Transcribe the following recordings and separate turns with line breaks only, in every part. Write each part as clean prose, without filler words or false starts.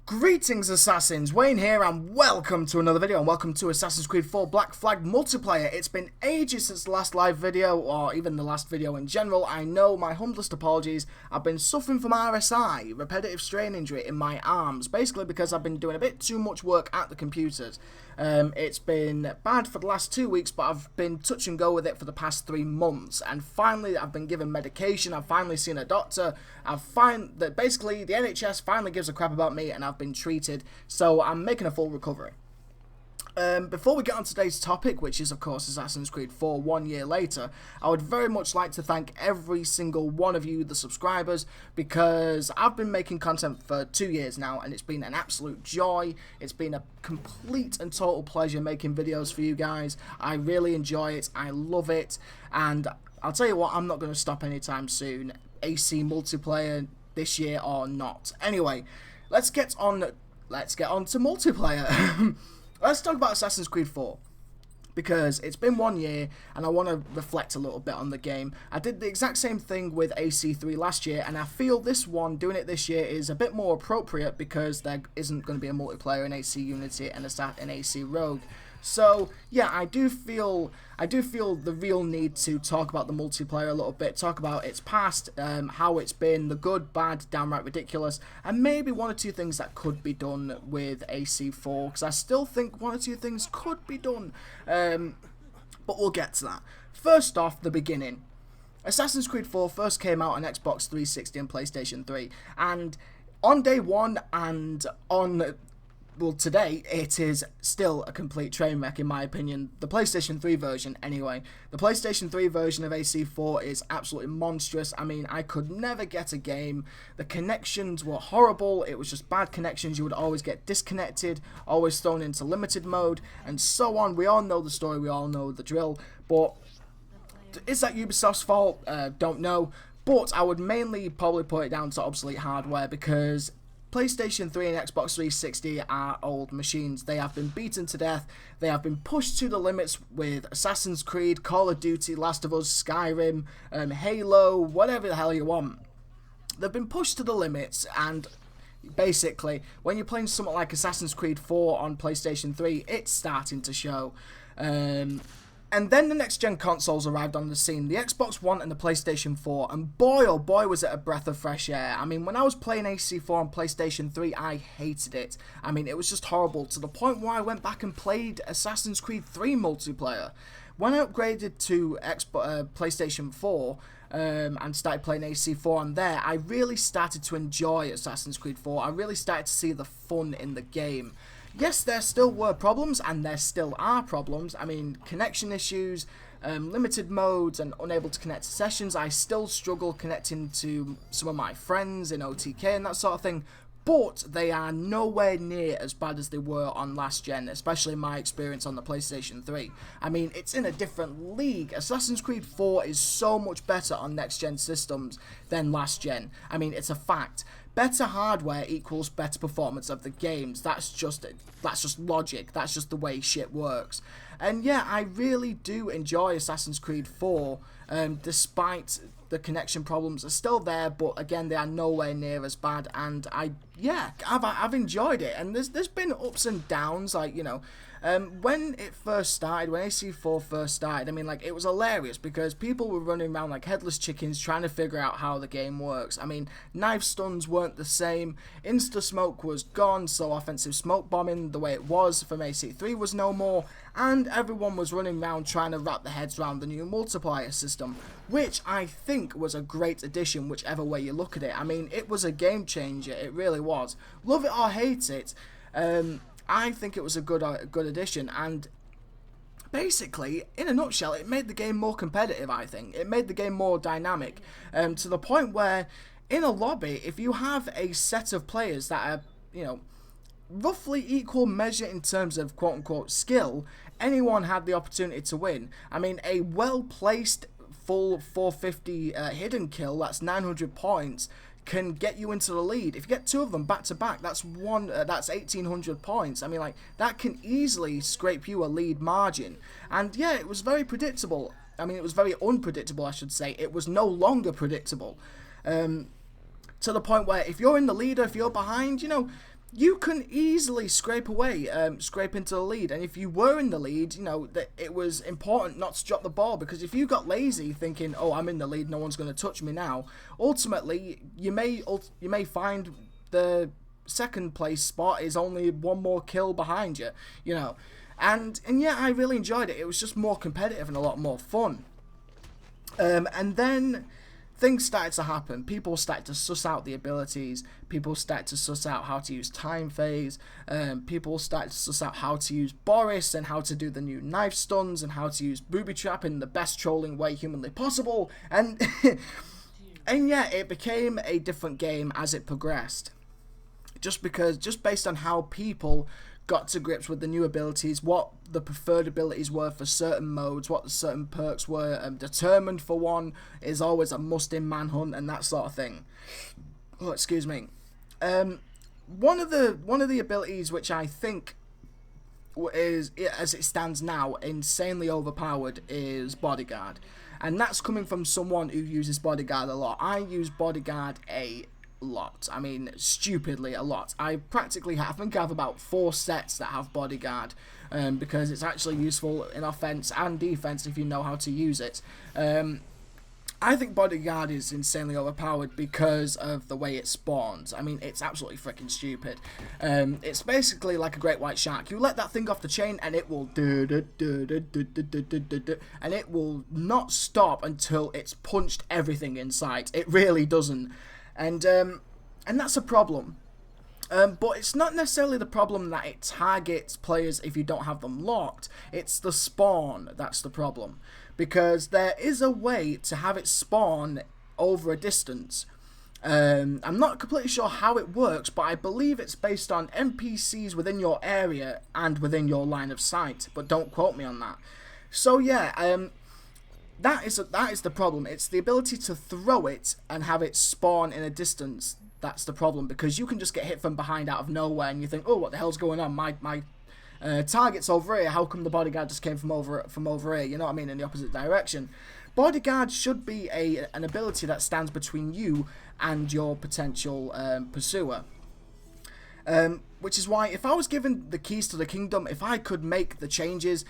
Greetings Assassins, Wayne here and welcome to another video and welcome to Assassin's Creed 4 Black Flag Multiplayer. It's been ages since the last live video or even the last video in general. I know, my humblest apologies. I've been suffering from RSI, repetitive strain injury in my arms, basically because I've been doing a bit too much work at the computers. It's been bad for the last 2 weeks, but I've been touch and go with it for the past 3 months, and finally I've been given medication. I've finally seen a doctor. I've found that basically the NHS finally gives a crap about me and I've been treated, so I'm making a full recovery. Before we get on today's topic, which is of course Assassin's Creed 4 1 year later, I would very much like to thank every single one of you, the subscribers, because I've been making content for 2 years now and it's been an absolute joy. It's been a complete and total pleasure making videos for you guys. I really enjoy it, I love it, and I'll tell you what, I'm not going to stop anytime soon, AC multiplayer this year or not. Anyway, let's get on to multiplayer. Let's talk about Assassin's Creed 4, because it's been 1 year and I want to reflect a little bit on the game. I did the exact same thing with AC3 last year, and I feel this one, doing it this year, is a bit more appropriate because there isn't going to be a multiplayer in AC Unity and an AC Rogue. So yeah, I do feel the real need to talk about the multiplayer a little bit, talk about its past, how it's been, the good, bad, downright ridiculous, and maybe 1 or 2 things that could be done with AC4, because I still think 1 or 2 things could be done, but we'll get to that. First off, the beginning. Assassin's Creed 4 first came out on Xbox 360 and PlayStation 3, and on day 1 and on... well, today, it is still a complete train wreck in my opinion. The PlayStation 3 version, anyway. The PlayStation 3 version of AC4 is absolutely monstrous. I mean, I could never get a game. The connections were horrible. It was just bad connections. You would always get disconnected, always thrown into limited mode, and so on. We all know the story. We all know the drill. But is that Ubisoft's fault? Don't know. But I would mainly probably put it down to obsolete hardware, because PlayStation 3 and Xbox 360 are old machines. They have been beaten to death. They have been pushed to the limits with Assassin's Creed, Call of Duty, Last of Us, Skyrim, Halo, whatever the hell you want. They've been pushed to the limits, and basically, when you're playing something like Assassin's Creed 4 on PlayStation 3, it's starting to show. And then the next-gen consoles arrived on the scene, the Xbox One and the PlayStation 4, and boy oh boy was it a breath of fresh air. I mean, when I was playing AC4 on PlayStation 3, I hated it. I mean, it was just horrible, to the point where I went back and played Assassin's Creed 3 multiplayer. When I upgraded to PlayStation 4 and started playing AC4 on there, I really started to enjoy Assassin's Creed 4. I really started to see the fun in the game. Yes, there still were problems, and there still are problems. I mean, connection issues, limited modes, and unable to connect to sessions. I still struggle connecting to some of my friends in OTK and that sort of thing, but they are nowhere near as bad as they were on last gen, especially my experience on the PlayStation 3. I mean, it's in a different league. Assassin's Creed 4 is so much better on next gen systems than last gen. I mean, it's a fact. Better hardware equals better performance of the games. That's just logic. That's just the way shit works. And yeah, I really do enjoy Assassin's Creed 4, despite the connection problems are still there, but again, they are nowhere near as bad. And I've enjoyed it. And there's been ups and downs, like, you know. When it first started, when AC4 first started, I mean, like, it was hilarious because people were running around like headless chickens trying to figure out how the game works. I mean, knife stuns weren't the same, insta-smoke was gone, so offensive smoke bombing, the way it was from AC3, was no more, and everyone was running around trying to wrap their heads around the new multiplier system, which I think was a great addition, whichever way you look at it. I mean, it was a game changer, it really was. Love it or hate it, I think it was a good addition, and basically, in a nutshell, it made the game more competitive, I think. It made the game more dynamic, to the point where, in a lobby, if you have a set of players that are, you know, roughly equal measure in terms of quote-unquote skill, anyone had the opportunity to win. I mean, a well-placed full 450 hidden kill, that's 900 points, can get you into the lead. If you get 2 of them back to back, that's 1800 points. I mean, like, that can easily scrape you a lead margin. And yeah, it was very predictable. I mean, it was very unpredictable, I should say. It was no longer predictable. To the point where if you're in the lead or if you're behind, you know, you can easily scrape away, scrape into the lead. And if you were in the lead, you know, that it was important not to drop the ball, because if you got lazy thinking, oh, I'm in the lead, no one's going to touch me now, ultimately, you may find the second place spot is only one more kill behind you, you know. And yeah, I really enjoyed it. It was just more competitive and a lot more fun. And then things started to happen. People started to suss out the abilities. People started to suss out how to use time phase. People started to suss out how to use Boris and how to do the new knife stuns and how to use booby trap in the best trolling way humanly possible. And and yeah, it became a different game as it progressed. Just based on how people got to grips with the new abilities, what the preferred abilities were for certain modes, what the certain perks were, determined for one is always a must in Manhunt and that sort of thing. Oh, excuse me. One of the abilities which I think is, as it stands now, insanely overpowered is Bodyguard, and that's coming from someone who uses Bodyguard a lot. I use Bodyguard a lot. I mean, stupidly a lot. I think I have about 4 sets that have Bodyguard, because it's actually useful in offense and defense if you know how to use it. I think Bodyguard is insanely overpowered because of the way it spawns. I mean, it's absolutely freaking stupid. It's basically like a great white shark. You let that thing off the chain and it will and it will not stop until it's punched everything in sight. It really doesn't. And that's a problem. But it's not necessarily the problem that it targets players if you don't have them locked. It's the spawn that's the problem. Because there is a way to have it spawn over a distance. I'm not completely sure how it works, but I believe it's based on NPCs within your area and within your line of sight. But don't quote me on that. So yeah, that is the problem. It's the ability to throw it and have it spawn in a distance. That's the problem, because you can just get hit from behind out of nowhere and you think, oh, what the hell's going on? My target's over here. How come the Bodyguard just came from over here? You know what I mean? In the opposite direction. Bodyguard should be an ability that stands between you and your potential pursuer. Which is why if I was given the keys to the kingdom, if I could make the changes,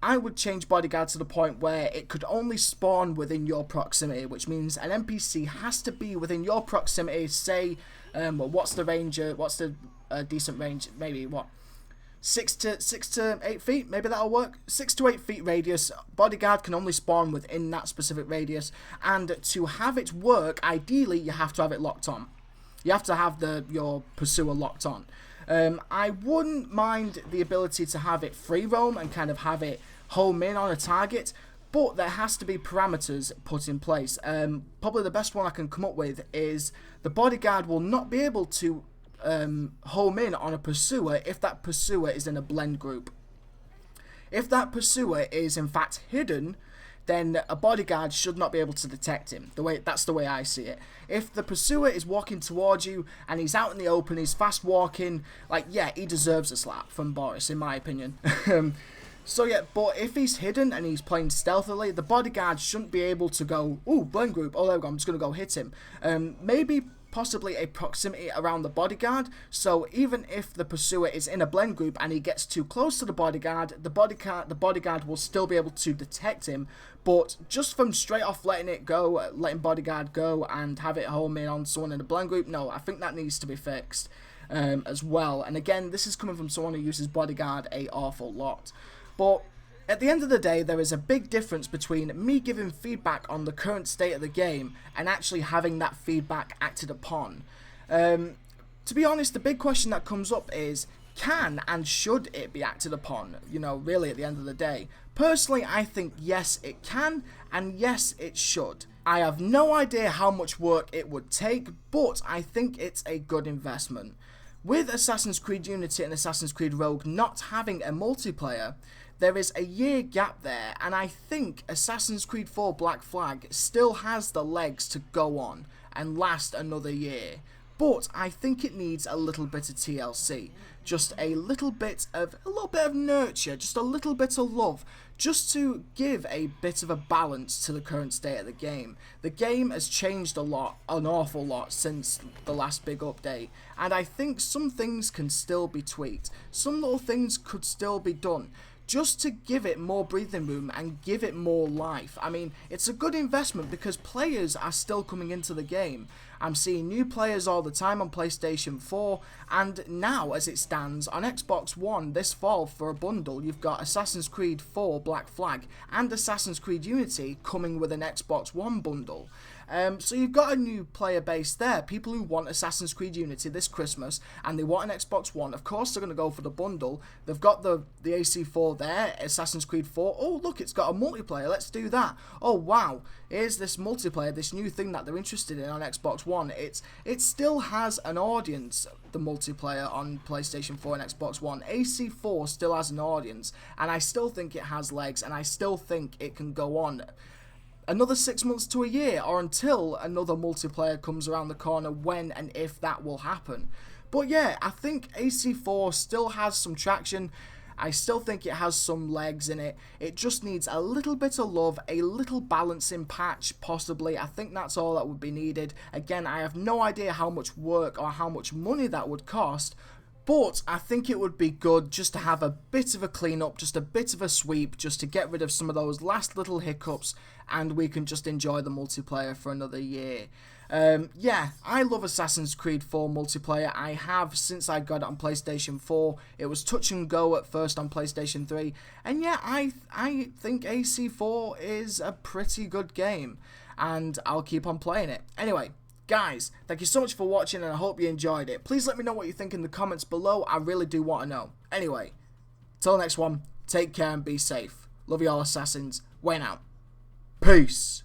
I would change Bodyguard to the point where it could only spawn within your proximity, which means an NPC has to be within your proximity. Say, well, what's the range? What's the decent range? Maybe what? 6 to 8 feet. Maybe that'll work. 6 to 8 feet radius. Bodyguard can only spawn within that specific radius, and to have it work, ideally, you have to have it locked on. You have to have your pursuer locked on. I wouldn't mind the ability to have it free roam and kind of have it home in on a target, but there has to be parameters put in place. Probably the best one I can come up with is the Bodyguard will not be able to home in on a pursuer if that pursuer is in a blend group. If that pursuer is in fact hidden, then a Bodyguard should not be able to detect him. That's the way I see it. If the pursuer is walking towards you and he's out in the open, he's fast walking, like, yeah, he deserves a slap from Boris, in my opinion. So yeah, but if he's hidden and he's playing stealthily, the Bodyguard shouldn't be able to go, ooh, blend group, oh there we go, I'm just going to go hit him. Maybe possibly a proximity around the Bodyguard, so even if the pursuer is in a blend group and he gets too close to the Bodyguard will still be able to detect him. But just from straight off letting Bodyguard go and have it home in on someone in a blend group, no, I think that needs to be fixed as well. And again, this is coming from someone who uses Bodyguard an awful lot. But at the end of the day, there is a big difference between me giving feedback on the current state of the game and actually having that feedback acted upon. To be honest, the big question that comes up is, can and should it be acted upon? You know, really at the end of the day. Personally, I think yes, it can, and yes, it should. I have no idea how much work it would take, but I think it's a good investment. With Assassin's Creed Unity and Assassin's Creed Rogue not having a multiplayer, there is a year gap there, and I think Assassin's Creed 4 Black Flag still has the legs to go on and last another year. But I think it needs a little bit of TLC, just a little bit of nurture, just a little bit of love, just to give a bit of a balance to the current state of the game. The game has changed a lot, an awful lot, since the last big update, and I think some things can still be tweaked. Some little things could still be done, just to give it more breathing room and give it more life. I mean, it's a good investment because players are still coming into the game. I'm seeing new players all the time on PlayStation 4, and now, as it stands, on Xbox One this fall for a bundle, you've got Assassin's Creed 4 Black Flag and Assassin's Creed Unity coming with an Xbox One bundle. So you've got a new player base there, people who want Assassin's Creed Unity this Christmas, and they want an Xbox One. Of course they're going to go for the bundle. They've got the AC4 there, Assassin's Creed 4. Oh, look, it's got a multiplayer, let's do that. Oh, wow, here's this multiplayer, this new thing that they're interested in on Xbox One. It still has an audience, the multiplayer on PlayStation 4 and Xbox One. AC4 still has an audience, and I still think it has legs, and I still think it can go on another 6 months to a year, or until another multiplayer comes around the corner, when and if that will happen. But yeah, I think AC4 still has some traction. I still think it has some legs in it. It just needs a little bit of love, a little balancing patch, possibly. I think that's all that would be needed. Again, I have no idea how much work or how much money that would cost, but I think it would be good just to have a bit of a clean-up, just a bit of a sweep, just to get rid of some of those last little hiccups, and we can just enjoy the multiplayer for another year. Yeah, I love Assassin's Creed 4 multiplayer. I have since I got it on PlayStation 4. It was touch and go at first on PlayStation 3. And yeah, I think AC4 is a pretty good game, and I'll keep on playing it. Anyway, guys, thank you so much for watching, and I hope you enjoyed it. Please let me know what you think in the comments below. I really do want to know. Anyway, till the next one, take care and be safe. Love you all, Assassins. Wayne out. Peace.